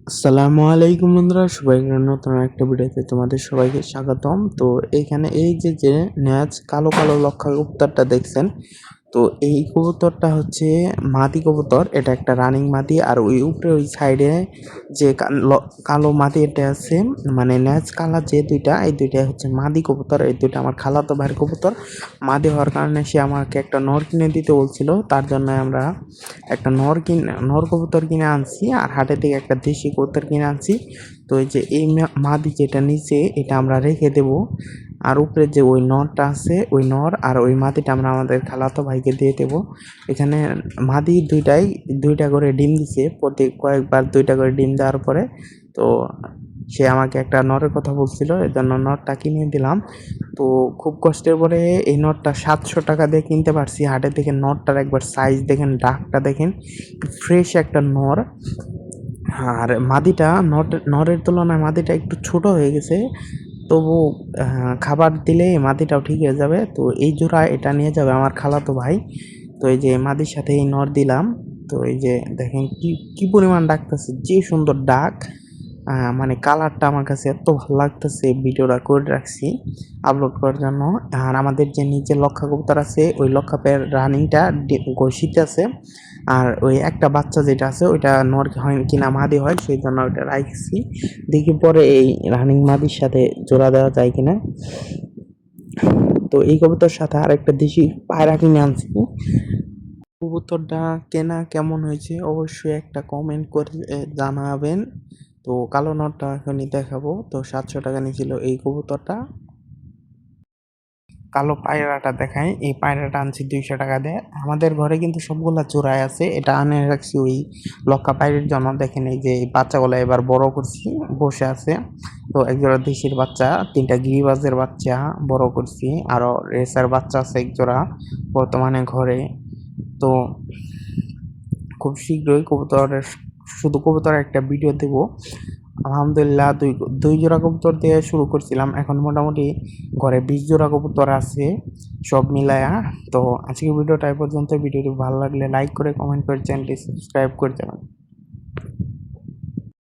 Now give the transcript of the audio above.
আসসালামু আলাইকুম বন্ধুরা, সবাইকে নতুন একটা ভিডিওতে তোমাদের সবাইকে স্বাগতম। তো এখানে এই যে ন্যাচ কালো কালো লক্ষা কবুতরটা দেখছেন, তো এই কবুতরটা হচ্ছে মাদি কবুতর। এটা একটা রানিং মাদি, আর ওই উপরে ওই সাইডে যে কালো মাদি এটা আছে, মানে ন্যাচ কালার যে দুইটা, এই দুইটা হচ্ছে মাদি কবুতর। এই দুইটা আমার খালাতো ভাইয়ের কবুতর। মাদি হওয়ার কারণে সে আমাকে একটা নর কিনে দিতে বলছিল, তার জন্য আমরা একটা নর কবুতর কিনে আনছি, আর হাটে থেকে একটা দেশি কবুতর কিনে আনছি। তো এই যে এই মাদি যেটা নিচে, এটা আমরা রেখে দেব, আর উপরে যে ওই নরটা আছে, ওই নর আর ওই মাদিটা আমরা আমাদের খালাতো ভাইকে দিয়ে দেবো। এখানে মাদি দুইটা করে ডিম দিছে, প্রতি কয়েকবার দুইটা করে ডিম দেওয়ার পরে তো সে আমাকে একটা নরের কথা বলছিল, এর জন্য নরটা কিনে দিলাম। তো খুব কষ্টের পরে এই নটটা 700 টাকা দিয়ে কিনতে পারছি হাটে থেকে। নটটার একবার সাইজ দেখেন, ডাকটা দেখেন, ফ্রেশ একটা নর। আর মাদিটা নরের তুলনায় মাদিটা একটু ছোট হয়ে গেছে, তবু খাবার দিলে মাদিটাও ঠিক হয়ে যাবে। তো এই জোড়া এটা নিয়ে যাবে আমার খালাতো ভাই। তো এই যে মাদির সাথে এই নর দিলাম। তো এই যে দেখেন কি কি পরিমাণ ডাকতেছে, যে সুন্দর ডাক। মানে কালারটা আমার কাছে এত ভালো লাগতেছে, ভিডিওটা করে রাখছি আপলোড করার জন্য। আর আমাদের যে নিচে লক্ষা কবুতর আছে, ওই লক্ষা পেয়ার রানিংটা ঘষিতে আছে। আর ওই একটা বাচ্চা যেটা আছে, ওইটা নর হয় কিনা মাদি হয়, সেই জন্য ওইটা রাখছি। দেখি পরে এই রানিং মাদির সাথে জোড়া দেওয়া যায় কিনা। তো এই কবুতর সাথে আর একটা দেশি পায়রা কিনে আনছি। কবুতরটা কেনা কেমন হয়েছে অবশ্যই একটা কমেন্ট করে জানাবেন। তো কালো নটটা এখনই দেখাবো। তো 700 টাকা নিয়েছিল এই কবুতরটা। কালো পায়রাটা দেখাই, এই পায়রাটা আনছি 200 টাকা দিয়ে। আমাদের ঘরে কিন্তু সবগুলা চোরাই আছে, এটা আনে রাখছি ওই লক্ষা পায়রের জন্য। দেখেন এই যে এই বাচ্চাগুলো এবার বড় করছি, বসে আছে। তো একজোড়া দেশির বাচ্চা, 3টা গিরিবাজের বাচ্চা বড় করছি, আরো রেসার বাচ্চা আছে একজোড়া বর্তমানে ঘরে। তো খুব শীঘ্রই কবুতরের, শুধু কবুতরের একটা ভিডিও দেব। আলহামদুলিল্লাহ দুই জোড়া কবুতর দিয়ে শুরু করছিলাম, এখন মোটামুটি ঘরে 20 জোড়া কবুতর আছে সব মিলায়া। তো আজকে ভিডিওটা এই পর্যন্ত। ভিডিওটি ভালো লাগলে লাইক করে, কমেন্ট করে, চ্যানেলটি সাবস্ক্রাইব করে যাবেন।